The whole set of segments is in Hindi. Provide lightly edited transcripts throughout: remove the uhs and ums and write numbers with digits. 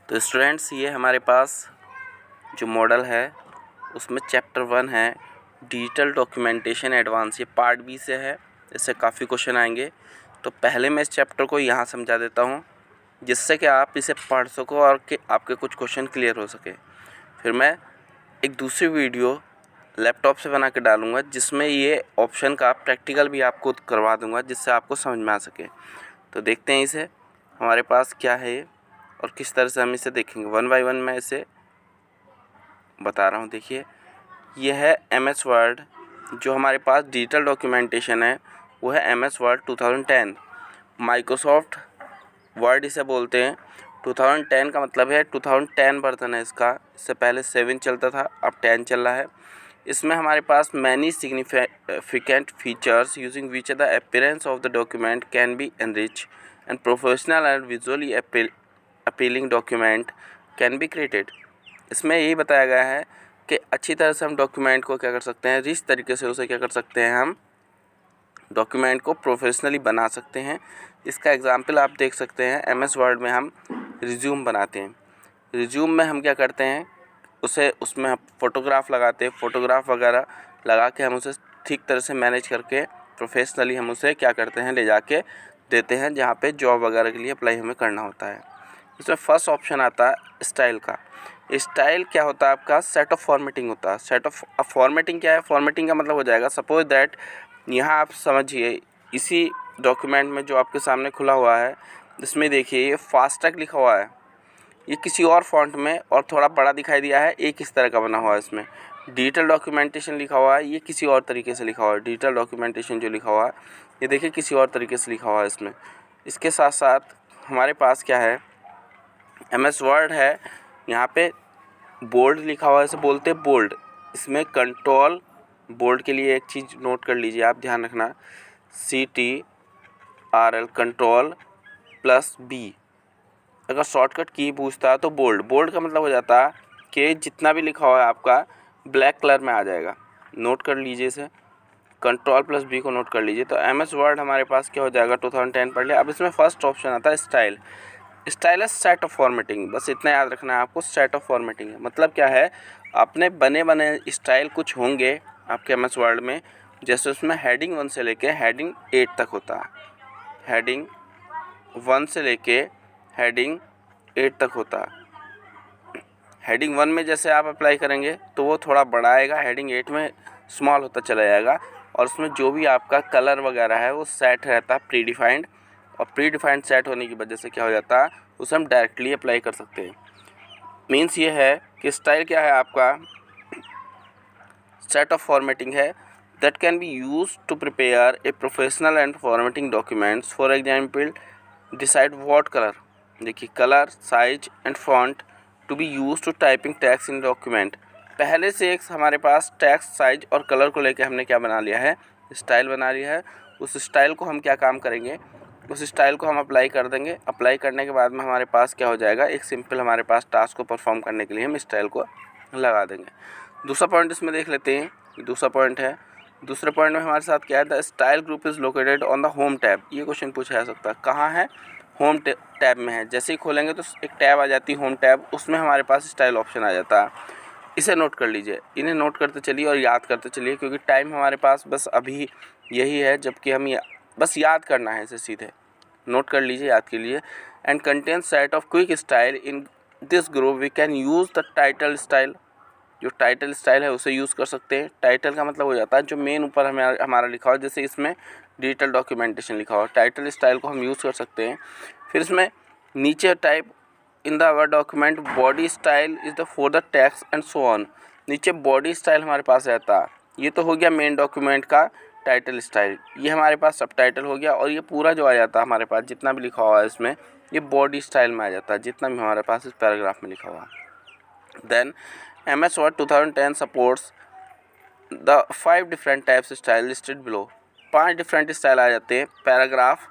तो स्टूडेंट्स, ये हमारे पास जो मॉडल है उसमें चैप्टर 1 है डिजिटल डॉक्यूमेंटेशन एडवांस। ये पार्ट बी से है, इससे काफ़ी क्वेश्चन आएंगे। तो पहले मैं इस चैप्टर को यहाँ समझा देता हूँ जिससे कि आप इसे पढ़ सको और कि आपके कुछ क्वेश्चन क्लियर हो सके। फिर मैं एक दूसरी वीडियो लैपटॉप से बना के डालूँगा जिसमें ये ऑप्शन का प्रैक्टिकल भी आपको करवा दूँगा जिससे आपको समझ में आ सके। तो देखते हैं इसे हमारे पास क्या है और किस तरह से हम इसे देखेंगे। वन बाय वन मैं इसे बता रहा हूँ। देखिए, यह है MS वर्ड। जो हमारे पास डिजिटल डॉक्यूमेंटेशन है वो है MS वर्ड 2010। माइक्रोसॉफ्ट वर्ड इसे बोलते हैं। 2010 का मतलब है 2010 वर्जन है इसका। इससे पहले 7 चलता था, अब 10 चल रहा है। इसमें हमारे पास many significant features using which the appearance of the document can be enrich and professional and visually appealing document can be created. इसमें यही बताया गया है कि अच्छी तरह से हम डॉक्यूमेंट को क्या कर सकते हैं, रिच तरीके से उसे क्या कर सकते हैं, हम डॉक्यूमेंट को प्रोफेशनली बना सकते हैं। इसका एग्जांपल आप देख सकते हैं। MS वर्ड में हम रिज्यूम बनाते हैं। रिज्यूम में हम क्या करते हैं, उसमें हम फ़ोटोग्राफ लगाते हैं। फ़ोटोग्राफ वगैरह लगा के हम उसे ठीक तरह से मैनेज करके प्रोफेशनली हम उसे क्या करते हैं, ले जाके देते हैं जहाँ पे जॉब वगैरह के लिए अप्लाई हमें करना होता है। इसमें फर्स्ट ऑप्शन आता है स्टाइल का। स्टाइल क्या होता है आपका, सेट ऑफ फॉर्मेटिंग होता है। सेट ऑफ फॉर्मेटिंग क्या है, फॉर्मेटिंग का मतलब हो जाएगा, सपोज दैट यहाँ आप समझिए इसी डॉक्यूमेंट में जो आपके सामने खुला हुआ है इसमें देखिए ये फास्टैग लिखा हुआ है। ये किसी और फॉन्ट में और थोड़ा बड़ा दिखाई दिया है, एक इस तरह का बना हुआ है। इसमें डिजिटल डॉक्यूमेंटेशन लिखा हुआ है, ये किसी और तरीके से लिखा हुआ है। डिजिटल डॉक्यूमेंटेशन जो लिखा हुआ है ये देखिए किसी और तरीके से लिखा हुआ है इसमें। इसके साथ साथ हमारे पास क्या है, MS वर्ड है, यहाँ पे बोल्ड लिखा हुआ है, इसे बोलते हैं बोल्ड। इसमें कंट्रोल बोल्ड के लिए एक चीज़ नोट कर लीजिए, आप ध्यान रखना, CTRL कंट्रोल प्लस B। अगर शॉर्टकट की पूछता है तो बोल्ड। बोल्ड का मतलब हो जाता है कि जितना भी लिखा हुआ है आपका ब्लैक कलर में आ जाएगा। नोट कर लीजिए इसे, कंट्रोल प्लस B को नोट कर लीजिए। तो MS वर्ड हमारे पास क्या हो जाएगा, 2010 पढ़ लिया। अब इसमें फर्स्ट ऑप्शन आता है स्टाइल। स्टाइल है सेट ऑफ फॉर्मेटिंग, बस इतना याद रखना है आपको। सेट ऑफ फॉर्मेटिंग है मतलब क्या है, अपने बने बने स्टाइल कुछ होंगे आपके MS वर्ड में। जैसे उसमें हेडिंग 1 से लेके हेडिंग 8 तक होता है। हेडिंग 1 से लेके हेडिंग 8 तक होता है। हेडिंग 1 में जैसे आप अप्लाई करेंगे तो वो थोड़ा बड़ा आएगा, हेडिंग 8 में स्मॉल होता चला जाएगा। और उसमें जो भी आपका कलर वगैरह है वो सेट रहता है प्री डिफाइंड। और प्री डिफाइंड सेट होने की वजह से क्या हो जाता है, उसे हम डायरेक्टली अप्लाई कर सकते हैं। मीन्स ये है कि स्टाइल क्या है आपका, सेट ऑफ फॉर्मेटिंग है that can be use to prepare a professional and formatting documents. For example, decide what colour, देखिए colour, size and font to be use to typing text in document. पहले से एक हमारे पास टेक्स्ट, साइज और कलर को लेकर हमने क्या बना लिया है, स्टाइल बना लिया है। उस स्टाइल को हम क्या काम करेंगे, उस स्टाइल को हम अप्लाई कर देंगे। अप्लाई करने के बाद में हमारे पास क्या हो जाएगा, एक सिंपल हमारे पास टास्क को परफॉर्म करने के लिए हम स्टाइल को लगा देंगे। दूसरा पॉइंट इसमें देख लेते हैं। दूसरा पॉइंट है, दूसरे पॉइंट में हमारे साथ क्या है, the style group is located on the home tab. ये क्वेश्चन पूछा जा सकता है, कहाँ है, होम टैब में है। जैसे ही खोलेंगे तो एक टैब आ जाती है होम टैब, उसमें हमारे पास स्टाइल ऑप्शन आ जाता है। इसे नोट कर लीजिए, इन्हें नोट करते चलिए और याद करते चलिए, क्योंकि टाइम हमारे पास बस अभी यही है जबकि हम बस याद करना है इसे सीधे। नोट कर लीजिए, याद के लिए। And contain set of quick style in this group we can use the title style. जो टाइटल स्टाइल है उसे यूज़ कर सकते हैं। टाइटल का मतलब हो जाता है जो मेन ऊपर हमारा लिखा हो, जैसे इसमें डिजिटल डॉक्यूमेंटेशन लिखा हो, टाइटल स्टाइल को हम यूज़ कर सकते हैं। फिर इसमें नीचे type in the our document body style is the for the text and so on. नीचे बॉडी स्टाइल हमारे पास रहता है। ये तो हो गया मेन डॉक्यूमेंट का टाइटल स्टाइल। ये हमारे पास सब टाइटल हो गया, और ये पूरा जो आ जाता है हमारे पास जितना भी लिखा हुआ है इसमें, ये बॉडी स्टाइल में आ जाता है जितना भी हमारे पास इस पैराग्राफ में लिखा हुआ है। Then MS Word 2010 supports the 5 different types style listed below। 5 different style आ जाते हैं, paragraph,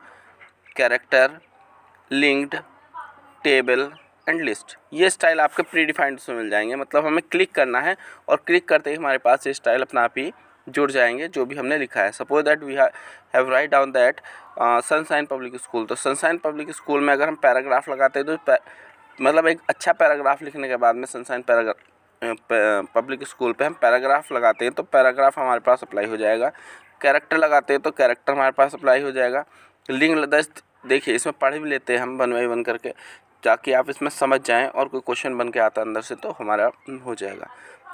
character, linked, table and list. ये स्टाइल आपके प्री डिफाइंड से मिल जाएंगे, मतलब हमें क्लिक करना है और क्लिक करते ही हमारे पास ये स्टाइल अपना आप ही जुड़ जाएंगे जो भी हमने लिखा है। Suppose that we have write down that sunshine public school. तो सनशाइन पब्लिक स्कूल में अगर हम पैराग्राफ लगाते हैं तो मतलब एक अच्छा पैराग्राफ लिखने के बाद में सनशाइन पब्लिक स्कूल पे हम पैराग्राफ लगाते हैं तो पैराग्राफ हमारे पास अप्लाई हो जाएगा। कैरेक्टर लगाते हैं तो कैरेक्टर हमारे पास अप्लाई हो जाएगा। लिंक देखिए इसमें पढ़ भी लेते हैं हम 1 बाय 1 करके, ताकि आप इसमें समझ जाएं और कोई क्वेश्चन बन के आता अंदर से तो हमारा हो जाएगा।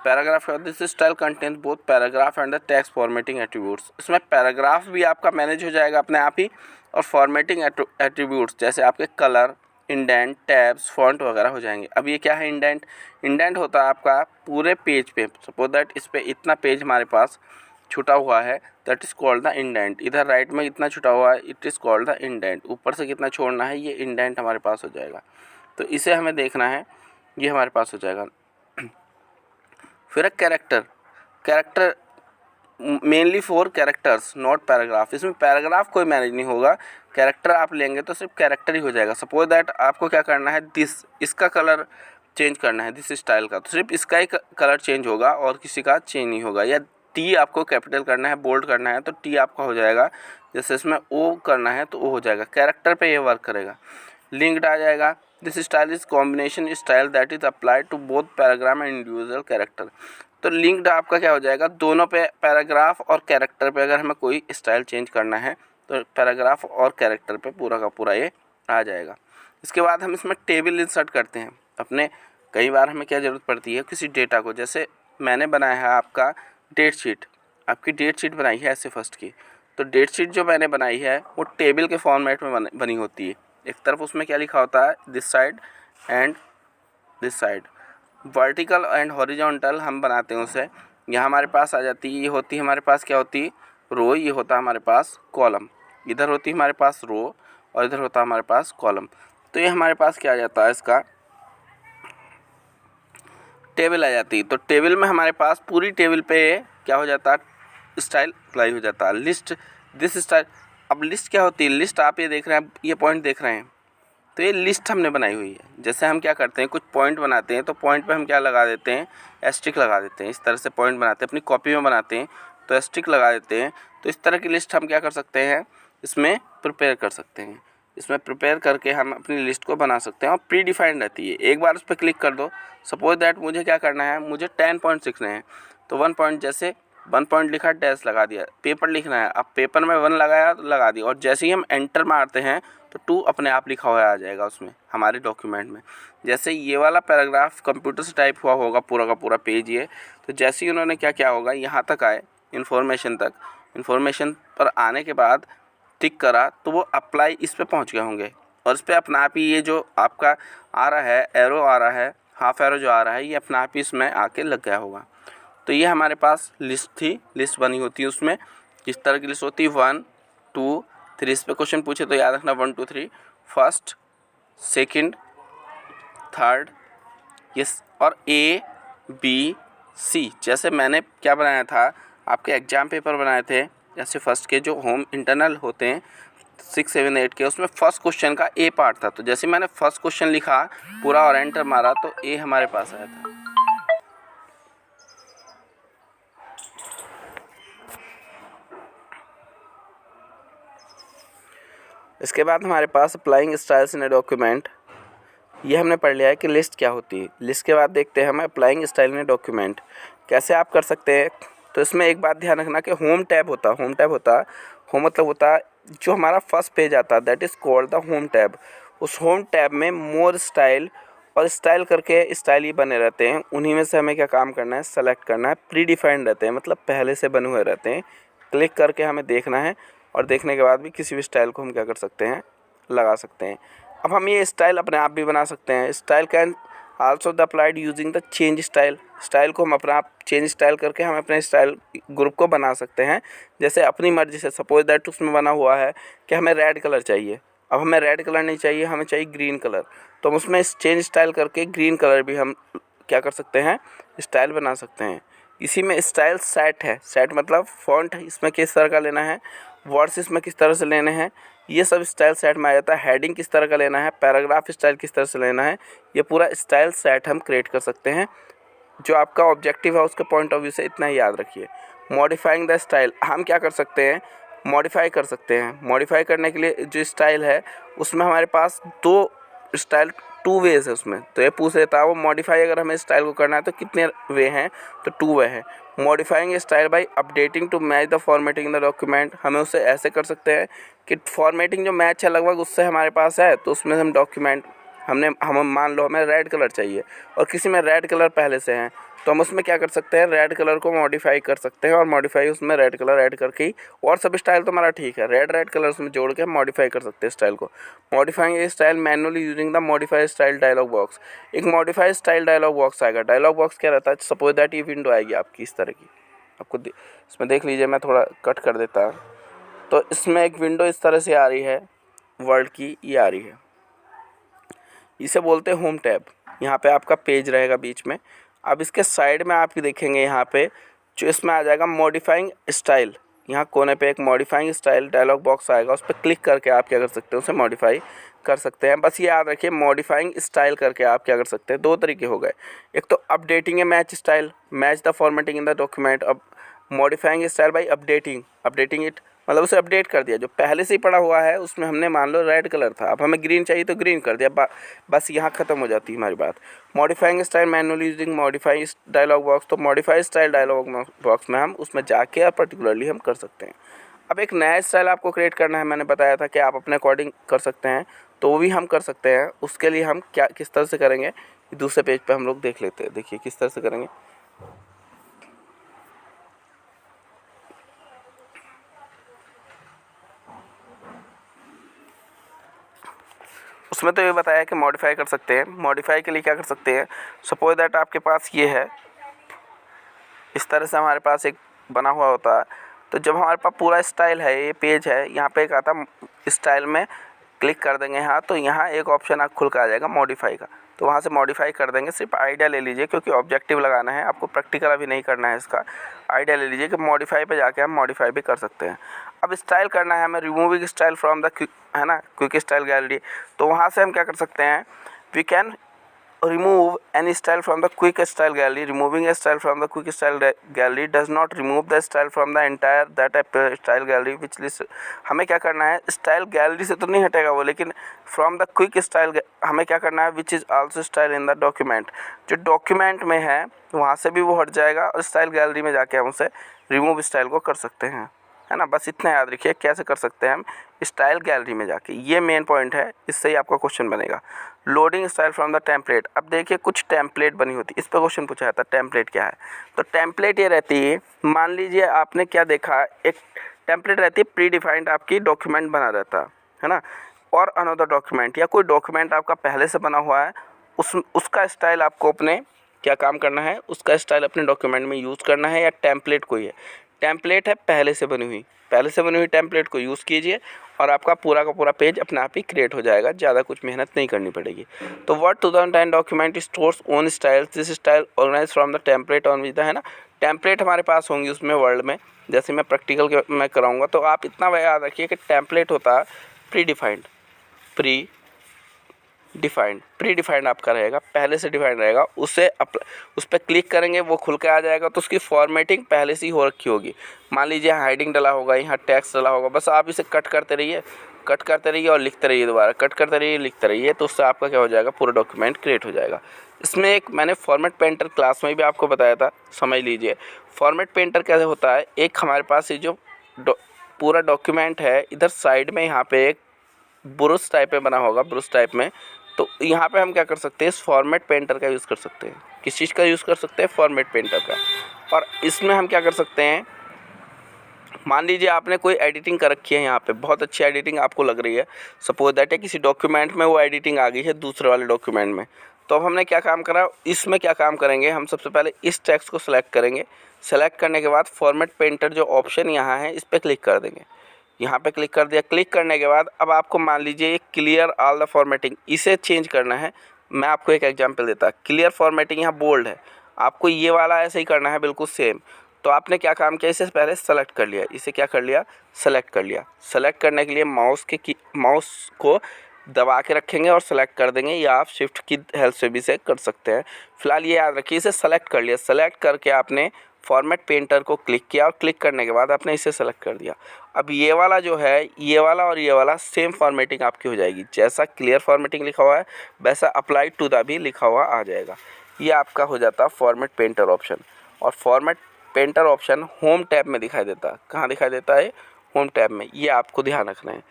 Paragraph this style contains both paragraph and the text formatting attributes. इसमें पैराग्राफ भी आपका मैनेज हो जाएगा अपने आप ही, और फॉर्मेटिंग एट्रीब्यूट्स जैसे आपके कलर, इंडेंट, टैब्स, फॉन्ट वगैरह हो जाएंगे। अब ये क्या है इंडेंट? इंडेंट होता है आपका पूरे पेज पे, सपोज दैट इस पे इतना पेज हमारे पास छुटा हुआ है, that is called the indent. इधर राइट में इतना छुटा हुआ है, it is called the indent. ऊपर से कितना छोड़ना है, ये इंडेंट हमारे पास हो जाएगा। तो इसे हमें देखना है, ये हमारे पास हो जाएगा। फिर character mainly for characters not paragraph. इसमें पैराग्राफ कोई मैनेज नहीं होगा, कैरेक्टर आप लेंगे तो सिर्फ कैरेक्टर ही हो जाएगा। सपोज दैट आपको क्या करना है, इसका कलर चेंज करना है, दिस स्टाइल का, तो सिर्फ इसका ही कलर चेंज होगा और किसी का चेंज नहीं होगा। या टी आपको कैपिटल करना है, बोल्ड करना है तो टी आपका हो जाएगा, जैसे इसमें ओ करना है तो ओ हो जाएगा। कैरेक्टर पे ये वर्क करेगा। लिंक्ड आ जाएगा, this style is combination style that is applied to both paragraph and individual character. तो लिंक्ड आपका क्या हो जाएगा, दोनों पे, पैराग्राफ और कैरेक्टर पे अगर हमें कोई स्टाइल चेंज करना है तो पैराग्राफ और कैरेक्टर पे पूरा का पूरा ये आ जाएगा। इसके बाद हम इसमें टेबल इंसर्ट करते हैं अपने। कई बार हमें क्या ज़रूरत पड़ती है, किसी डेटा को, जैसे मैंने बनाया है आपका डेट शीट, आपकी डेट शीट बनाई है ऐसे फर्स्ट की, तो डेट शीट जो मैंने बनाई है वो टेबल के फॉर्मेट में बनी होती है। एक तरफ उसमें क्या लिखा होता है, this side and this side, vertical and horizontal हम बनाते हैं उसे। यहाँ हमारे पास आ जाती है, ये होती है हमारे पास क्या होती है, रो, ये होता है हमारे पास कॉलम। इधर होती है हमारे पास रो और इधर होता है हमारे पास कॉलम। तो ये हमारे पास क्या आ जाता है, इसका टेबल आ जाती है। तो टेबल में हमारे पास पूरी टेबल पे क्या हो जाता है, स्टाइल अप्लाई हो जाता है। List, this style. अब लिस्ट क्या होती है, लिस्ट आप ये देख रहे हैं, ये पॉइंट देख रहे हैं, तो ये लिस्ट हमने बनाई हुई है। जैसे हम क्या करते हैं, कुछ पॉइंट बनाते हैं तो पॉइंट पे हम क्या लगा देते हैं, एस्ट्रिक लगा देते हैं। इस तरह से पॉइंट बनाते हैं, अपनी कॉपी में बनाते हैं तो एस्ट्रिक लगा देते हैं। तो इस तरह की लिस्ट हम क्या कर सकते हैं, इसमें प्रिपेयर कर सकते हैं। इसमें प्रिपेयर करके हम अपनी लिस्ट को बना सकते हैं और प्री डिफाइंड रहती है। एक बार उस पर क्लिक कर दो, सपोज दैट मुझे क्या करना है, मुझे 10 पॉइंट लिखने हैं, तो 1 पॉइंट, जैसे 1 पॉइंट लिखा, डैश लगा दिया। पेपर लिखना है, अब पेपर में 1 लगाया तो लगा दिया, और जैसे ही हम एंटर मारते हैं तो 2 अपने आप लिखा हुआ आ जाएगा उसमें हमारे डॉक्यूमेंट में। जैसे ये वाला पैराग्राफ कंप्यूटर से टाइप हुआ होगा पूरा का पूरा पेज ये, तो जैसे ही उन्होंने क्या किया होगा, यहाँ तक आए इन्फॉर्मेशन तक, इन्फॉर्मेशन पर आने के बाद टिक करा तो वो अप्लाई इस पे पहुँच गए होंगे, और इस पर अपना आप ही ये जो आपका आ रहा है एरो आ रहा है, हाफ एरो जो आ रहा है, ये अपना आप ही इसमें आके लग गया होगा। तो ये हमारे पास लिस्ट थी, लिस्ट बनी होती है उसमें। किस तरह की लिस्ट होती है, 1 2 3, इस पे क्वेश्चन पूछे तो याद रखना 1 2 3, फर्स्ट, सेकंड, थर्ड, यस, और A B C। जैसे मैंने क्या बनाया था, आपके एग्जाम पेपर बनाए थे, जैसे फर्स्ट के जो होम इंटरनल होते हैं 6 7 8 के, उसमें फर्स्ट क्वेश्चन का A पार्ट था। तो जैसे मैंने फर्स्ट क्वेश्चन लिखा पूरा और एंटर मारा तो A हमारे पास आया था। इसके बाद हमारे पास applying styles in a document, ये हमने पढ़ लिया है कि लिस्ट क्या होती है। लिस्ट के बाद देखते हैं हम applying style in a document कैसे आप कर सकते हैं। तो इसमें एक बात ध्यान रखना कि होम टैब होता है, होम मतलब होता है जो हमारा फर्स्ट पेज आता है, that is called the home tab. उस होम टैब में मोर स्टाइल और स्टाइल करके स्टाइल ही बने रहते हैं, उन्हीं में से हमें क्या काम करना है, सेलेक्ट करना है। प्री डिफाइंड रहते हैं, मतलब पहले से बने हुए रहते हैं। क्लिक करके हमें देखना है, और देखने के बाद भी किसी भी स्टाइल को हम क्या कर सकते हैं, लगा सकते हैं। अब हम ये स्टाइल अपने आप भी बना सकते हैं। Style can also the applied using the change style. Style को हम अपना आप चेंज स्टाइल करके हम अपने स्टाइल ग्रुप को बना सकते हैं, जैसे अपनी मर्जी से। सपोज दैट उसमें बना हुआ है कि हमें रेड कलर चाहिए, अब हमें रेड कलर नहीं चाहिए, हमें चाहिए ग्रीन कलर, तो हम उसमें चेंज स्टाइल करके ग्रीन कलर भी हम क्या कर सकते हैं, स्टाइल बना सकते हैं। इसी में स्टाइल सेट है, सेट मतलब फॉन्ट इसमें किस तरह का लेना है, वर्ड्स इसमें किस तरह से लेने हैं, ये सब स्टाइल सेट में आ जाता है। हेडिंग किस तरह का लेना है, पैराग्राफ स्टाइल किस तरह से लेना है, ये पूरा स्टाइल सेट हम क्रिएट कर सकते हैं। जो आपका ऑब्जेक्टिव है उसके पॉइंट ऑफ व्यू से इतना ही याद रखिए। मॉडिफाइंग द स्टाइल, हम क्या कर सकते हैं, मॉडिफाई कर सकते हैं। मॉडिफाई करने के लिए जो स्टाइल है उसमें हमारे पास 2 स्टाइल 2 वेज है उसमें। तो ये पूछ लेता है वो मॉडिफाई अगर हमें स्टाइल को करना है तो कितने वे हैं, तो 2 वे हैं। Modifying style by updating to match the formatting in the document, हमें उसे ऐसे कर सकते हैं कि फॉर्मेटिंग जो मैच है लगभग उससे हमारे पास है, तो उसमें हम डॉक्यूमेंट हम मान लो हमें रेड कलर चाहिए और किसी में रेड कलर पहले से हैं, तो हम उसमें क्या कर सकते हैं, रेड कलर को मॉडिफाई कर सकते हैं और मॉडिफाई उसमें रेड कलर ऐड करके ही, और सब स्टाइल तो हमारा ठीक है, रेड कलर उसमें जोड़ के हम मॉडिफाई कर सकते हैं स्टाइल को। Modifying a style manually using the modify style dialog box, एक मॉडिफाई स्टाइल डायलॉग बॉक्स आएगा। डायलॉग बॉक्स क्या रहता है, सपोज दैट ये विंडो आएगी आपकी इस तरह की, आपको इसमें देख लीजिए, मैं थोड़ा कट कर देता हूँ। तो इसमें एक विंडो इस तरह से आ रही है, वर्ड की ये आ रही है, इसे बोलते हैं होम टैब। यहाँ पे आपका पेज रहेगा बीच में। अब इसके साइड में आप देखेंगे यहाँ पे जो इसमें आ जाएगा मॉडिफाइंग स्टाइल, यहाँ कोने पे एक मॉडिफाइंग स्टाइल डायलॉग बॉक्स आएगा, उस पर क्लिक करके आप क्या कर सकते हैं, उसे मॉडिफाई कर सकते हैं। बस ये याद रखिए मॉडिफाइंग स्टाइल करके आप क्या कर सकते हैं, 2 तरीके हो गए, एक तो updating a match style, match the formatting in the document. अब modifying style by updating it, मतलब उसे अपडेट कर दिया, जो पहले से ही पड़ा हुआ है उसमें हमने मान लो रेड कलर था, अब हमें ग्रीन चाहिए तो ग्रीन कर दिया, बस यहाँ ख़त्म हो जाती है हमारी बात। Modifying style manually using modify dialog box, तो मॉडिफाई स्टाइल डायलॉग बॉक्स में हम उसमें जाके और पर्टिकुलरली हम कर सकते हैं। अब एक नया स्टाइल आपको क्रिएट करना है, मैंने बताया था कि आप अपने अकॉर्डिंग कर सकते हैं, तो वो भी हम कर सकते हैं। उसके लिए हम किस तरह से करेंगे, दूसरे पेज पर हम लोग देख लेते हैं। देखिए किस तरह से करेंगे। उसमें तो ये बताया कि मॉडिफाई कर सकते हैं। मॉडिफाई के लिए क्या कर सकते हैं, सपोज दैट आपके पास ये है, इस तरह से हमारे पास एक बना हुआ होता है। तो जब हमारे पास पूरा स्टाइल है, ये पेज है, यहाँ पे एक आता स्टाइल में क्लिक कर देंगे यहाँ, तो यहाँ एक ऑप्शन आप खुल कर आ जाएगा मॉडिफाई का, तो वहाँ से मॉडिफाई कर देंगे। सिर्फ आइडिया ले लीजिए क्योंकि ऑब्जेक्टिव लगाना है आपको, प्रैक्टिकल अभी नहीं करना है इसका। आइडिया ले लीजिए कि मॉडिफाई पे जाके हम मॉडिफाई भी कर सकते हैं। अब स्टाइल करना है हमें, रिमूविंग स्टाइल फ्रॉम द है ना क्विक स्टाइल गैलरी, तो वहाँ से हम क्या कर सकते हैं, we can remove any style from the quick style gallery. Removing a style from the quick style gallery does not remove the style from the entire that style gallery which list। हमें क्या करना है, स्टाइल गैलरी से तो नहीं हटेगा वो, लेकिन फ्रॉम द क्विक स्टाइल हमें क्या करना है, which is also style in the document, जो डॉक्यूमेंट में है वहाँ से भी वो हट जाएगा और स्टाइल गैलरी में जाके हम उसे रिमूव स्टाइल को कर सकते हैं, है ना। बस इतना याद रखिए कैसे कर सकते हैं हम स्टाइल गैलरी में जाके, ये मेन पॉइंट है, इससे ही आपका क्वेश्चन बनेगा। Loading style from the template, अब देखिए कुछ टेम्पलेट बनी होती है, इस पर क्वेश्चन पूछा जाता है टेम्पलेट क्या है। तो टेम्पलेट ये रहती है, मान लीजिए आपने क्या देखा, एक टेम्पलेट रहती है प्री डिफाइंड, आपकी डॉक्यूमेंट बना रहता है ना, और अनदर डॉक्यूमेंट या कोई डॉक्यूमेंट आपका पहले से बना हुआ है, उसका स्टाइल आपको अपने क्या काम करना है, उसका स्टाइल अपने डॉक्यूमेंट में यूज़ करना है, या टेम्पलेट कोई है, टेम्पलेट है पहले से बनी हुई टेम्पलेट को यूज़ कीजिए और आपका पूरा का पूरा पेज अपने आप ही क्रिएट हो जाएगा, ज़्यादा कुछ मेहनत नहीं करनी पड़ेगी। तो word 2010 document stores own style, this style organize from the template on with, है ना, टेम्पलेट हमारे पास होंगी उसमें वर्ड में, जैसे मैं प्रैक्टिकल मैं कराऊंगा। तो आप इतना याद रखिए कि टेम्पलेट होता है प्री डिफाइंड आपका रहेगा, पहले से डिफाइंड रहेगा, उस पर क्लिक करेंगे वो खुल के आ जाएगा, तो उसकी फॉर्मेटिंग पहले से ही हो रखी होगी। मान लीजिए हाइडिंग डला होगा, यहाँ टेक्स्ट डला होगा, बस आप इसे कट करते रहिए और लिखते रहिए, दोबारा कट करते रहिए, लिखते रहिए, तो उससे आपका क्या हो जाएगा, पूरा डॉक्यूमेंट क्रिएट हो जाएगा। इसमें एक मैंने फॉर्मेट पेंटर क्लास में भी आपको बताया था, समझ लीजिए। फॉर्मेट पेंटर कैसे होता है, एक हमारे पास ये जो पूरा डॉक्यूमेंट है, इधर साइड में यहाँ पे एक ब्रश टाइप में बना होगा, ब्रश टाइप में, तो यहाँ पे हम क्या कर सकते हैं, इस फॉर्मेट पेंटर का यूज़ कर सकते हैं। किस चीज़ का यूज़ कर सकते हैं, फॉर्मेट पेंटर का। और इसमें हम क्या कर सकते हैं, मान लीजिए आपने कोई एडिटिंग कर रखी है, यहाँ पे बहुत अच्छी एडिटिंग आपको लग रही है, सपोज दैट है किसी डॉक्यूमेंट में वो एडिटिंग आ गई है दूसरे वाले डॉक्यूमेंट में, तो अब हमने क्या काम करा, इसमें क्या काम करेंगे, हम सबसे पहले इस टेक्स्ट को सिलेक्ट करेंगे। सेलेक्ट करने के बाद फॉर्मेट पेंटर जो ऑप्शन यहाँ है, इस पर क्लिक कर देंगे। यहाँ पे क्लिक कर दिया, क्लिक करने के बाद अब आपको मान लीजिए ये क्लियर ऑल द फॉर्मेटिंग, इसे चेंज करना है। मैं आपको एक एग्जांपल देता, क्लियर फॉर्मेटिंग यहाँ बोल्ड है, आपको ये वाला ऐसे ही करना है बिल्कुल सेम। तो आपने क्या काम किया, इसे पहले सेलेक्ट कर लिया, इसे क्या कर लिया, सेलेक्ट कर लिया। सेलेक्ट करने के लिए माउस को दबा के रखेंगे और सेलेक्ट कर देंगे, या आप शिफ्ट की हेल्प से भी इसे कर सकते हैं। फिलहाल ये याद रखिए, इसे सेलेक्ट कर लिया। सेलेक्ट करके आपने फॉर्मेट पेंटर को क्लिक किया और क्लिक करने के बाद आपने इसे सेलेक्ट कर दिया। अब ये वाला जो है, ये वाला और ये वाला सेम फॉर्मेटिंग आपकी हो जाएगी। जैसा क्लियर फॉर्मेटिंग लिखा हुआ है वैसा अप्लाई टू द भी लिखा हुआ आ जाएगा। ये आपका हो जाता है फॉर्मेट पेंटर ऑप्शन। और format painter option home tab में दिखाई देता है। कहाँ दिखाई देता है? होम टैब में। ये आपको ध्यान रखना है।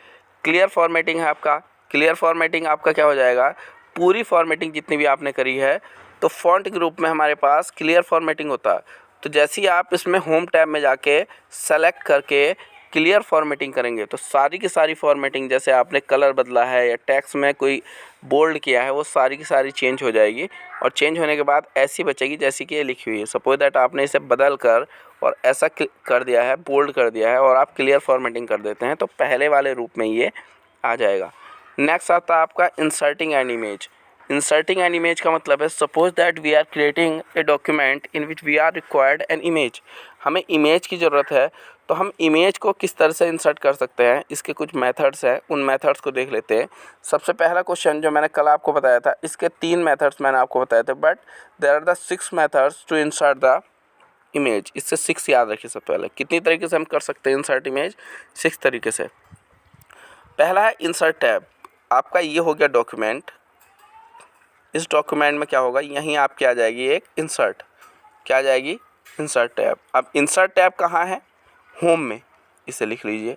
क्लियर फॉर्मेटिंग है आपका। क्लियर फॉर्मेटिंग आपका क्या हो जाएगा? पूरी फॉर्मेटिंग जितनी भी आपने करी है, तो फॉन्ट ग्रुप में हमारे पास क्लियर फॉर्मेटिंग होता है। तो जैसे ही आप इसमें होम टैब में जाके सेलेक्ट करके क्लियर फॉर्मेटिंग करेंगे तो सारी की सारी फॉर्मेटिंग, जैसे आपने कलर बदला है या टेक्स्ट में कोई बोल्ड किया है, वो सारी की सारी चेंज हो जाएगी। और चेंज होने के बाद ऐसी बचेगी जैसी कि ये लिखी हुई है। सपोज दैट आपने इसे बदल कर और ऐसा कर दिया है, बोल्ड कर दिया है और आप क्लियर फॉर्मेटिंग कर देते हैं तो पहले वाले रूप में ये आ जाएगा। नेक्स्ट आता है आपका inserting an image. Inserting an image का मतलब है suppose that we are creating a document in which we are required an image. हमें इमेज की ज़रूरत है, तो हम इमेज को किस तरह से इंसर्ट कर सकते हैं, इसके कुछ मेथड्स हैं। उन मेथड्स को देख लेते हैं। सबसे पहला क्वेश्चन जो मैंने कल आपको बताया था, इसके 3 मेथड्स मैंने आपको बताए थे, but there are the 6 methods to insert the image. इससे 6 याद रखिए। सबसे पहले कितनी तरीके से हम कर सकते हैं इंसर्ट इमेज? 6 तरीके से। पहला है इंसर्ट टैब। आपका ये हो गया डॉक्यूमेंट। इस डॉक्यूमेंट में क्या होगा, यहीं आपकी आ जाएगी एक इंसर्ट। क्या आ जाएगी? Insert tab. अब इंसर्ट टैब कहाँ है? होम में। इसे लिख लीजिए,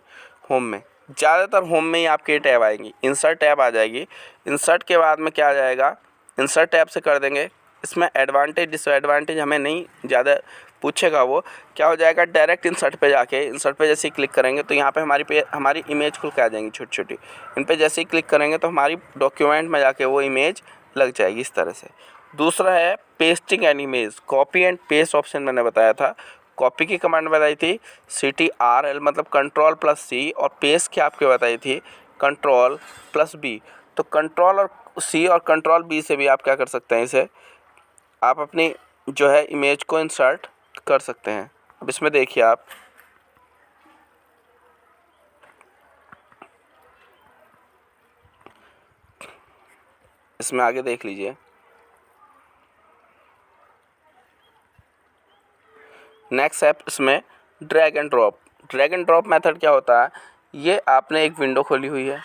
होम में। ज़्यादातर होम में ही आपके टैब आएंगी। इंसर्ट टैब आ जाएगी। इंसर्ट के बाद में क्या आ जाएगा? इंसर्ट टैब से कर देंगे। इसमें एडवांटेज डिसएडवांटेज हमें नहीं ज़्यादा पूछेगा। वो क्या हो जाएगा, डायरेक्ट इंसर्ट पे जाके, इंसर्ट पे जैसे ही क्लिक करेंगे तो यहाँ पे हमारी इमेज खुल के आ जाएंगी छोटी छोटी। इन पे जैसे ही क्लिक करेंगे तो हमारी डॉक्यूमेंट में जाके वो इमेज लग जाएगी इस तरह से। दूसरा है pasting an image. Copy and paste option मैंने बताया था। कॉपी की कमांड बताई थी CTRL मतलब Ctrl+C, और पेस्ट की आपके बताई थी Ctrl+B। तो Ctrl+C और Ctrl+B से भी आप क्या कर सकते हैं, इसे आप अपनी जो है इमेज को इंसर्ट कर सकते हैं। अब इसमें देखिए आप, इसमें आगे देख लीजिए। नेक्स्ट है इसमें drag and drop. Drag and drop method क्या होता है? ये आपने एक विंडो खोली हुई है,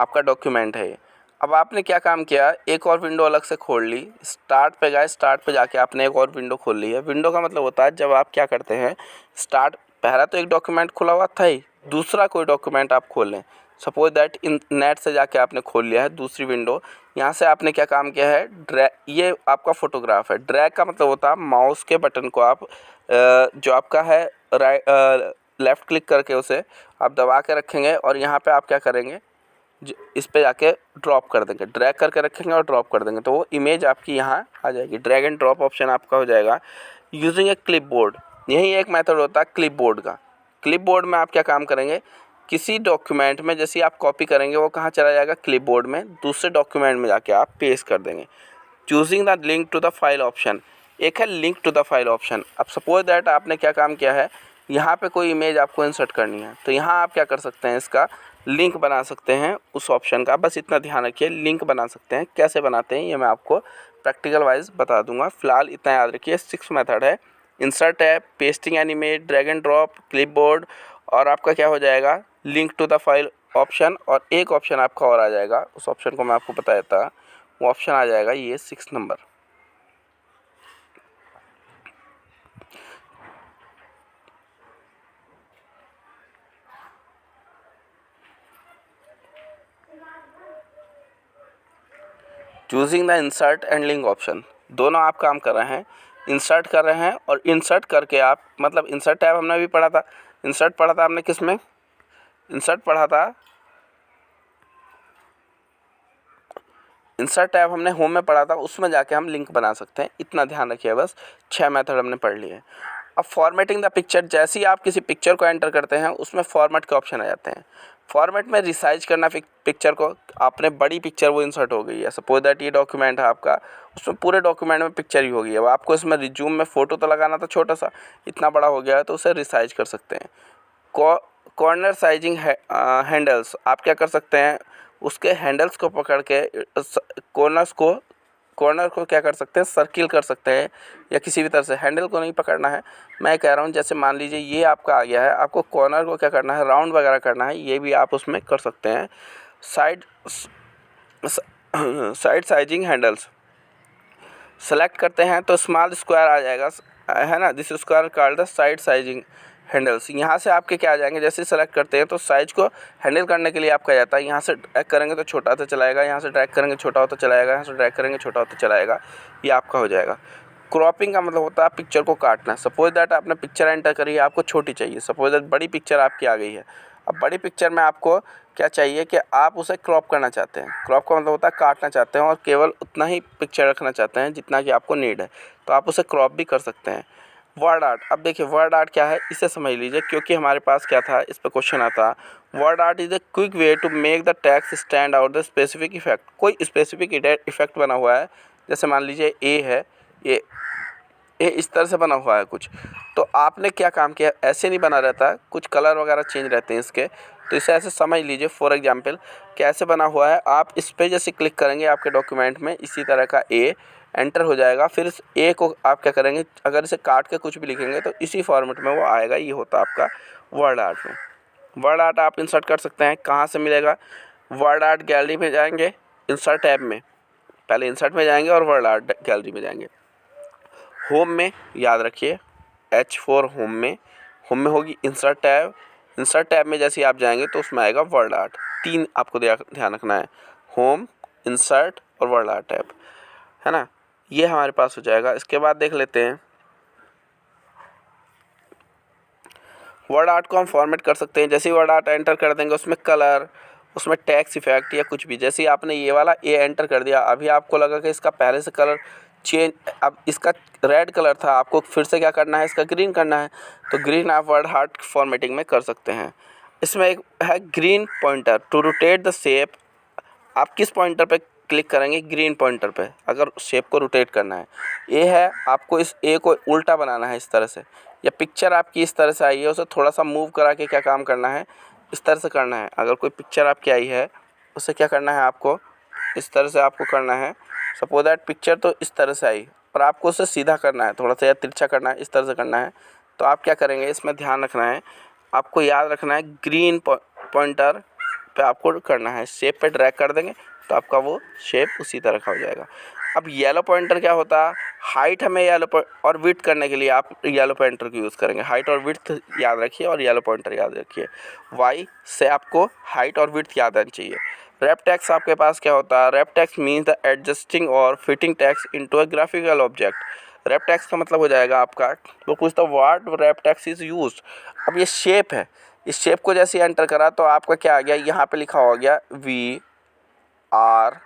आपका डॉक्यूमेंट है ये। अब आपने क्या काम किया, एक और विंडो अलग से खोल ली। स्टार्ट पे गए, स्टार्ट पे जाके आपने एक और विंडो खोल ली है। विंडो का मतलब होता है जब आप क्या करते हैं, स्टार्ट, पहला तो एक डॉक्यूमेंट खुला हुआ था ही, दूसरा कोई डॉक्यूमेंट आप खोल लें। सपोज दैट इन नेट से जाके आपने खोल लिया है दूसरी विंडो। यहाँ से आपने क्या काम किया है, ड्रैग, ये आपका फोटोग्राफ है। ड्रैग का मतलब होता है माउस के बटन को आप जो आपका है लेफ़्ट क्लिक करके उसे आप दबा के रखेंगे और यहाँ पे आप क्या करेंगे, इस पे जाके ड्रॉप कर देंगे। ड्रैग करके रखेंगे और ड्रॉप कर देंगे तो वो इमेज आपकी यहाँ आ जाएगी। ड्रैग एंड ड्रॉप ऑप्शन आपका हो जाएगा। यूजिंग ए क्लिपबोर्ड, यही एक मेथड होता है क्लिपबोर्ड का। क्लिपबोर्ड में आप क्या काम करेंगे, किसी डॉक्यूमेंट में जैसे आप कॉपी करेंगे वो कहाँ चला जाएगा, क्लिपबोर्ड में, दूसरे डॉक्यूमेंट में जाके आप पेस्ट कर देंगे। Choosing the link to the file option, एक है link to the file option. अब सपोज दैट आपने क्या काम किया है, यहाँ पे कोई इमेज आपको इंसर्ट करनी है तो यहाँ आप क्या कर सकते हैं, इसका लिंक बना सकते हैं उस ऑप्शन का। बस इतना ध्यान रखिए, लिंक बना सकते हैं। कैसे बनाते हैं ये मैं आपको प्रैक्टिकल वाइज बता दूंगा। फिलहाल इतना याद रखिए, 6 मेथड है। इंसर्ट है, pasting an image, drag and drop, clipboard, और आपका क्या हो जाएगा, link to the file option. और एक ऑप्शन आपका और आ जाएगा, उस ऑप्शन को मैं आपको बताया था, वो ऑप्शन आ जाएगा ये 6 number. Choosing the insert and link option, दोनों आप काम कर रहे हैं। इंसर्ट कर रहे हैं और इंसर्ट करके आप, मतलब इंसर्ट टैब हमने अभी पढ़ा था। इंसर्ट पढ़ा था हमने किस में, इंसर्ट पढ़ा था, इंसर्ट टैब हमने होम में पढ़ा था, उसमें जाके हम लिंक बना सकते हैं। इतना ध्यान रखिए बस। 6 मेथड हमने पढ़ लिए। अब फॉर्मेटिंग द पिक्चर, जैसे ही आप किसी पिक्चर को एंटर करते हैं उसमें फॉर्मेट के ऑप्शन आ जाते हैं। फॉर्मेट में रिसाइज करना पिक्चर को, आपने बड़ी पिक्चर वो इंसर्ट हो गई है। सपोज दैट ये डॉक्यूमेंट है आपका, उसमें पूरे डॉक्यूमेंट में पिक्चर ही हो गई है। अब आपको इसमें रिज्यूम में फ़ोटो तो लगाना था छोटा सा, इतना बड़ा हो गया है तो उसे रिसाइज कर सकते हैं। कॉर्नर साइजिंग हैंडल्स, आप क्या कर सकते हैं, उसके हैंडल्स को पकड़ के कॉर्नर्स को कॉर्नर को क्या कर सकते हैं, सर्किल कर सकते हैं या किसी भी तरह से। हैंडल को नहीं पकड़ना है, मैं कह रहा हूँ जैसे मान लीजिए ये आपका आ गया है, आपको कॉर्नर को क्या करना है, राउंड वगैरह करना है, ये भी आप उसमें कर सकते हैं। साइड साइजिंग हैंडल्स सेलेक्ट करते हैं तो स्मॉल स्क्वायर आ जाएगा, है ना। This square called the side sizing handles. यहाँ से आपके क्या आ जाएंगे, जैसे सेलेक्ट करते हैं तो साइज को हैंडल करने के लिए आपका जाता है, यहाँ से ड्रैग करेंगे तो छोटा होता चलाएगा, यहाँ से ड्रैग करेंगे छोटा होता चलाएगा, यहाँ से ड्रैग करेंगे छोटा होता चलाएगा, ये आपका हो जाएगा। क्रॉपिंग का मतलब होता है पिक्चर को काटना। सपोज दैट आपने पिक्चर एंटर करी है, आपको छोटी चाहिए, सपोज दैट बड़ी पिक्चर आपकी आ गई है। अब बड़ी पिक्चर में आपको क्या चाहिए कि आप उसे क्रॉप करना चाहते हैं। क्रॉप का मतलब होता है काटना चाहते हैं और केवल उतना ही पिक्चर रखना चाहते हैं जितना कि आपको नीड है, तो आप उसे क्रॉप भी कर सकते हैं। वर्ड आर्ट, अब देखिए वर्ड आर्ट क्या है, इसे समझ लीजिए, क्योंकि हमारे पास क्या था, इस पर क्वेश्चन आता। Word art is a quick way to make the text stand out the specific effect. कोई स्पेसिफिक इफेक्ट बना हुआ है, जैसे मान लीजिए ए है, ये इस तरह से बना हुआ है कुछ, तो आपने क्या काम किया, ऐसे नहीं बना रहता, कुछ कलर वगैरह चेंज रहते हैं इसके, तो इसे ऐसे समझ लीजिए। फॉर एग्जांपल कैसे बना हुआ है, आप इस पे जैसे क्लिक करेंगे आपके डॉक्यूमेंट में इसी तरह का ए एंटर हो जाएगा, फिर इस ए को आप क्या करेंगे, अगर इसे काट के कुछ भी लिखेंगे तो इसी फॉर्मेट में वो आएगा। ये होता है आपका वर्ड आर्ट में। वर्ड आर्ट आप इंसर्ट कर सकते हैं, कहाँ से मिलेगा, वर्ड आर्ट गैलरी में जाएंगे, इंसर्ट टैब में, पहले इंसर्ट में जाएंगे और वर्ड आर्ट गैलरी में जाएंगे। होम में याद रखिए, H4 होम में होगी इंसर्ट टैब। इंसर्ट टैब में जैसे आप जाएंगे तो उसमें आएगा वर्ड आर्ट। 3 आपको ध्यान रखना है, होम, इंसर्ट और वर्ड आर्ट टैब, है ना। ये हमारे पास हो जाएगा। इसके बाद देख लेते हैं, वर्ड आर्ट को हम फॉर्मेट कर सकते हैं। जैसे ही वर्ड आर्ट एंटर कर देंगे उसमें कलर, उसमें टेक्स्ट इफेक्ट या कुछ भी, जैसे ही आपने ये वाला ए एंटर कर दिया, अभी आपको लगा कि इसका पहले से कलर चेंज, अब इसका रेड कलर था, आपको फिर से क्या करना है, इसका ग्रीन करना है, तो ग्रीन आप वर्ड आर्ट फॉर्मेटिंग में कर सकते हैं। इसमें एक है green pointer to rotate the shape. आप किस पॉइंटर पे क्लिक करेंगे, ग्रीन पॉइंटर पे, अगर शेप को रोटेट करना है। ए है, आपको इस ए को उल्टा बनाना है इस तरह से, या पिक्चर आपकी इस तरह से आई है उसे थोड़ा सा मूव करा के क्या काम करना है, इस तरह से करना है। अगर कोई पिक्चर आपकी आई है उसे क्या करना है, आपको इस तरह से आपको करना है। सपोज दैट पिक्चर तो इस तरह से आई पर आपको उसे सीधा करना है, थोड़ा सा या तिरछा करना है, इस तरह से करना है, तो आप क्या करेंगे, इसमें ध्यान रखना है, आपको याद रखना है ग्रीन पॉइंटर पे आपको करना है, शेप पे ड्रैग कर देंगे तो आपका वो शेप उसी तरह का हो जाएगा। अब येलो पॉइंटर क्या होता है, हाइट हमें येलो और विड्थ करने के लिए आप येलो पॉइंटर को यूज़ करेंगे। हाइट और विड्थ याद रखिए और येलो पॉइंटर याद रखिए। वाई से आपको हाइट और विड्थ याद आनी चाहिए। रैप टेक्स्ट आपके पास क्या होता है, wrap text means the adjusting और fitting text into a graphical object. Wrap text का मतलब हो जाएगा आपका, तो पूछता what wrap text is used. अब ये शेप है, इस शेप को जैसे एंटर करा तो आपका क्या आ गया, यहाँ पे लिखा हो गया वी आर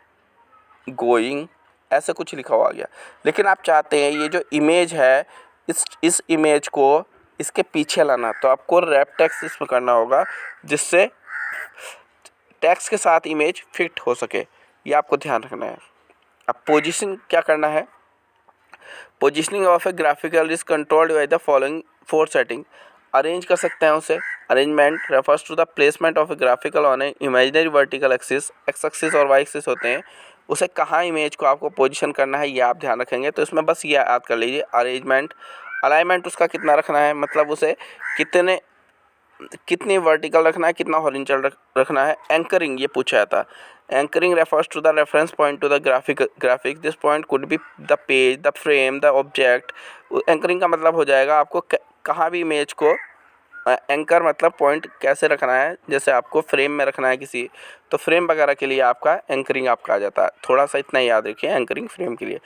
गोइंग, ऐसे कुछ लिखा हुआ गया। लेकिन आप चाहते हैं ये जो इमेज है, इस इमेज को इसके पीछे लाना, तो आपको रैप टेक्स्ट इसमें करना होगा जिससे टेक्स्ट के साथ इमेज फिट हो सके, ये आपको ध्यान रखना है। अब पोजीशन क्या करना है, positioning of a graphical is controlled by the following 4 setting. Arrange कर सकते हैं उसे, arrangement refers to the placement of a graphical on a imaginary vertical axis, X axis और वाई एक्सिस होते हैं, उसे कहाँ इमेज को आपको पोजीशन करना है ये आप ध्यान रखेंगे। तो इसमें बस ये याद कर लीजिए, अरेंजमेंट, अलाइनमेंट उसका कितना रखना है, मतलब उसे कितनी वर्टिकल रखना है, कितना हॉरिजॉन्टल रखना है। एंकरिंग ये पूछा जाता है, anchoring refers to the reference point to the graphic this point could be the page, the frame, the object. Anchoring का मतलब हो जाएगा आपको कहाँ भी इमेज को एंकर मतलब पॉइंट कैसे रखना है, जैसे आपको फ्रेम में रखना है किसी, तो फ्रेम वगैरह के लिए आपका एंकरिंग आपका आ जाता है। थोड़ा सा इतना याद रखिए, एंकरिंग फ्रेम के लिए।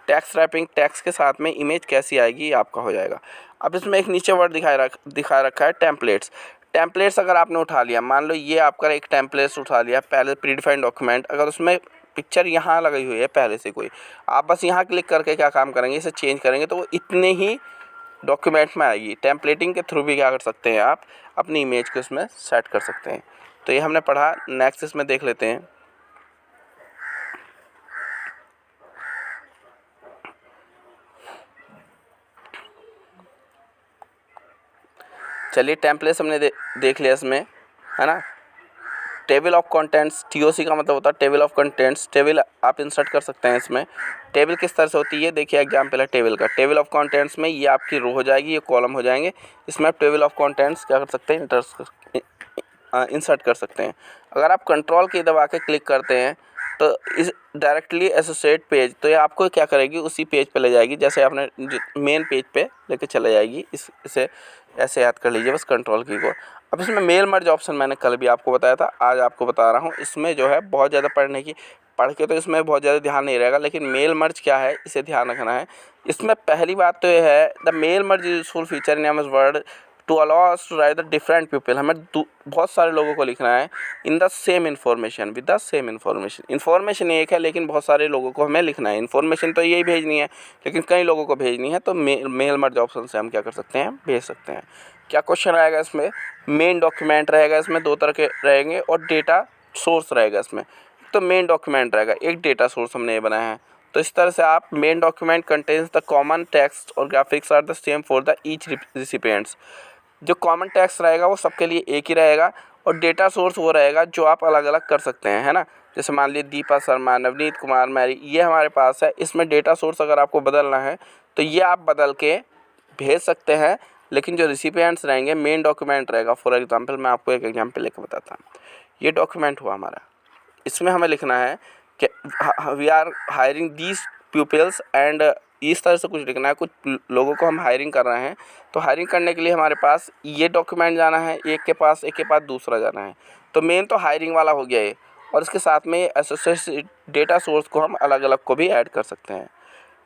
टेक्स्ट रैपिंग, टेक्स्ट के साथ में इमेज कैसी आएगी ये आपका हो जाएगा। अब इसमें एक नीचे वर्ड दिखा रखा है टेम्पलेट्स। टेम्पलेट्स अगर आपने उठा लिया, मान लो ये आपका एक टेम्पलेट्स उठा लिया पहले प्रीडिफाइंड डॉक्यूमेंट, अगर उसमें पिक्चर यहाँ लगी हुई है पहले से कोई, आप बस यहाँ क्लिक करके क्या काम करेंगे, इसे चेंज करेंगे तो वो इतने ही डॉक्यूमेंट में आएगी। टेम्पलेटिंग के थ्रू भी क्या कर सकते हैं, आप अपनी इमेज को इसमें सेट कर सकते हैं। तो ये हमने पढ़ा। नेक्स्ट इसमें देख लेते हैं, चलिए टेम्पलेट्स हमने देख लिया इसमें, है ना। टेबल ऑफ कंटेंट्स, टीओसी का मतलब होता है टेबल ऑफ कंटेंट्स। टेबल आप इंसर्ट कर सकते हैं इसमें। टेबल किस तरह से होती है, देखिए एग्जाम्पल है टेबल का। टेबल ऑफ कंटेंट्स में ये आपकी रो हो जाएगी, ये कॉलम हो जाएंगे। इसमें आप टेबल ऑफ कंटेंट्स क्या कर सकते हैं, इंसर्ट कर सकते हैं। अगर आप कंट्रोल की दबा के क्लिक करते हैं तो इस डायरेक्टली एसोसिएट पेज, तो ये आपको क्या करेगी, उसी पेज पे ले जाएगी, जैसे आपने मेन पेज पे लेके चले जाएगी। इसे ऐसे याद कर लीजिए बस कंट्रोल की को। अब इसमें मेल मर्ज ऑप्शन मैंने कल भी आपको बताया था, आज आपको बता रहा हूँ। इसमें जो है बहुत ज़्यादा पढ़ के तो इसमें बहुत ज़्यादा ध्यान नहीं रहेगा, लेकिन मेल मर्ज क्या है इसे ध्यान रखना है। इसमें पहली बात तो ये है, the mail merge useful feature in MS Word to allow us to write the different people. हमें बहुत सारे लोगों को लिखना है in the same information with the same information. Information एक है लेकिन बहुत सारे लोगों को हमें लिखना है। इन्फॉर्मेशन तो यही भेजनी है लेकिन कई लोगों को भेजनी है, तो मेल मर्ज ऑप्शन से हम क्या कर सकते हैं, भेज सकते हैं। क्या क्वेश्चन आएगा इसमें, मेन डॉक्यूमेंट रहेगा, इसमें दो तरह के रहेंगे, और डेटा सोर्स रहेगा इसमें। तो मेन डॉक्यूमेंट रहेगा, एक डेटा सोर्स हमने ये बनाया है। तो इस तरह से आप main document contains the common text और graphics are the same for the each recipients. जो कॉमन टेक्स्ट रहेगा वो सबके लिए एक ही रहेगा, और डेटा सोर्स वो रहेगा जो आप अलग अलग कर सकते हैं, है ना। जैसे मान लीजिए दीपा शर्मा, नवनीत कुमार, मैरी, ये हमारे पास है। इसमें डेटा सोर्स अगर आपको बदलना है तो ये आप बदल के भेज सकते हैं, लेकिन जो रिसिपिएंट्स रहेंगे मेन डॉक्यूमेंट रहेगा। फॉर एग्जांपल मैं आपको एक एग्जांपल लेकर बताता हूँ। ये डॉक्यूमेंट हुआ हमारा, इसमें हमें लिखना है कि we are hiring these peoples and इस तरह से कुछ लिखना है। कुछ लोगों को हम हायरिंग कर रहे हैं, तो हायरिंग करने के लिए हमारे पास ये डॉक्यूमेंट जाना है, एक के पास दूसरा जाना है। तो मेन तो हायरिंग वाला हो गया ये, और इसके साथ में एसोसिएटेड डेटा सोर्स को हम अलग अलग को भी ऐड कर सकते हैं।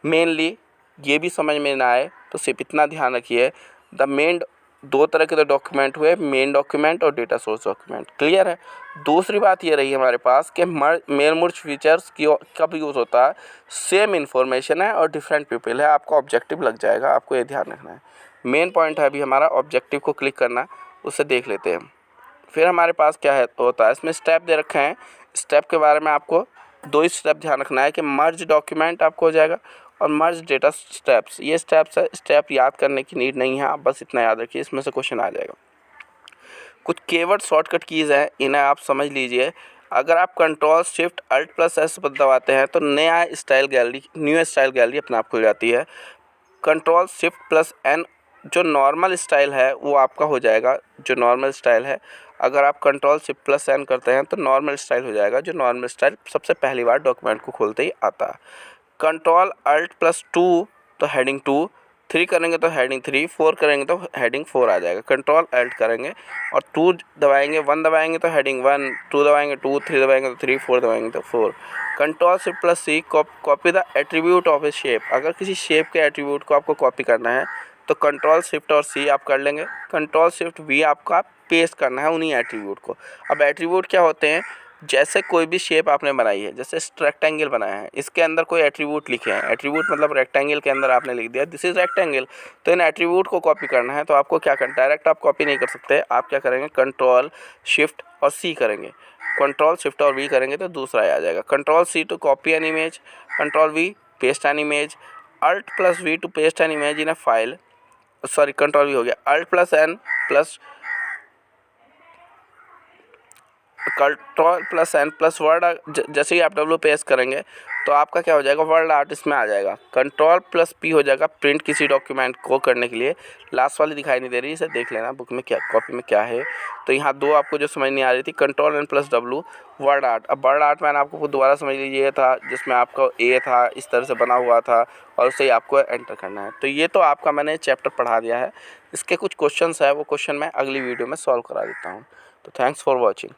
मेनली ये भी समझ में ना आए तो सिर्फ इतना ध्यान रखिए, द मेन दो तरह के तो डॉक्यूमेंट हुए, मेन डॉक्यूमेंट और डेटा सोर्स डॉक्यूमेंट। क्लियर है। दूसरी बात ये रही हमारे पास कि मेल मर्ज फीचर्स की कब यूज़ होता है, सेम इन्फॉर्मेशन है और डिफरेंट पीपल है, आपका ऑब्जेक्टिव लग जाएगा, आपको ये ध्यान रखना है। मेन पॉइंट है अभी हमारा ऑब्जेक्टिव को क्लिक करना, उससे देख लेते हैं। फिर हमारे पास क्या है होता है, इसमें स्टेप दे रखे हैं। स्टेप के बारे में आपको दो ही स्टेप ध्यान रखना है कि मर्ज डॉक्यूमेंट आपको हो जाएगा और मर्ज डेटा स्टेप्स। ये स्टेप्स है, स्टेप याद करने की नीड नहीं है, आप बस इतना याद रखिए, इसमें से क्वेश्चन आ जाएगा। कुछ कीवर्ड शॉर्टकट कीज़ हैं, इन्हें आप समझ लीजिए। अगर आप control shift alt plus S पर दबाते हैं तो न्यू स्टाइल गैलरी अपने आप खुल जाती है। कंट्रोल शिफ्ट प्लस एन जो नॉर्मल स्टाइल है वो आपका हो जाएगा, जो नॉर्मल स्टाइल है। अगर आप कंट्रोल शिफ्ट प्लस एन करते हैं तो नॉर्मल स्टाइल हो जाएगा, जो नॉर्मल स्टाइल सबसे पहली बार डॉक्यूमेंट को खोलते ही आता है। कंट्रोल अल्ट प्लस 2 तो हेडिंग 2, 3 करेंगे तो हेडिंग 3, 4 करेंगे तो हेडिंग 4 आ जाएगा। कंट्रोल अल्ट करेंगे और 2 दबाएंगे, 1 दबाएंगे तो हेडिंग 1, 2 दबाएंगे 2, 3 दबाएंगे तो 3, 4 दबाएंगे तो 4। Control shift plus C copy the attribute of a shape. अगर किसी शेप के एट्रीब्यूट को आपको कॉपी करना है तो कंट्रोल शिफ्ट और सी आप कर लेंगे। कंट्रोल शिफ्ट वी आपका पेस्ट करना है उन्हीं एट्रीब्यूट को। अब एट्रीब्यूट क्या होते हैं, जैसे कोई भी शेप आपने बनाई है, जैसे रेक्टेंगल बनाया है, इसके अंदर कोई एट्रीब्यूट लिखे हैं। एट्रीब्यूट मतलब रेक्टेंगल के अंदर आपने लिख दिया दिस इज रेक्टेंगल, तो इन एट्रीब्यूट को कॉपी करना है। तो आपको क्या करना, डायरेक्ट आप कॉपी नहीं कर सकते, आप क्या करेंगे, कंट्रोल शिफ्ट और सी करेंगे। कंट्रोल शिफ्ट और वी करेंगे तो दूसरा आ जाएगा। Control C to copy an image, control V paste an image, alt plus V to paste an image in a file, sorry control V हो गया, alt plus N plus control plus N plus word. जैसे ही आप डब्ल्यू पेस्ट करेंगे तो आपका क्या हो जाएगा, वर्ड आर्ट इसमें आ जाएगा। कंट्रोल प्लस पी हो जाएगा प्रिंट किसी डॉक्यूमेंट को करने के लिए। लास्ट वाली दिखाई नहीं दे रही, इसे देख लेना बुक में क्या, कॉपी में क्या है। तो यहाँ दो आपको जो समझ नहीं आ रही थी, control N plus W word art. अब वर्ड आर्ट मैंने आपको दोबारा समझ लीजिए, ये था जिसमें आपका ए था, इस तरह से बना हुआ था और उसे ही आपको एंटर करना है। तो ये तो आपका मैंने चैप्टर पढ़ा दिया है। इसके कुछ क्वेश्चंस है, वो क्वेश्चन मैं अगली वीडियो में सॉल्व करा देता हूँ। तो थैंक्स फॉर वॉचिंग।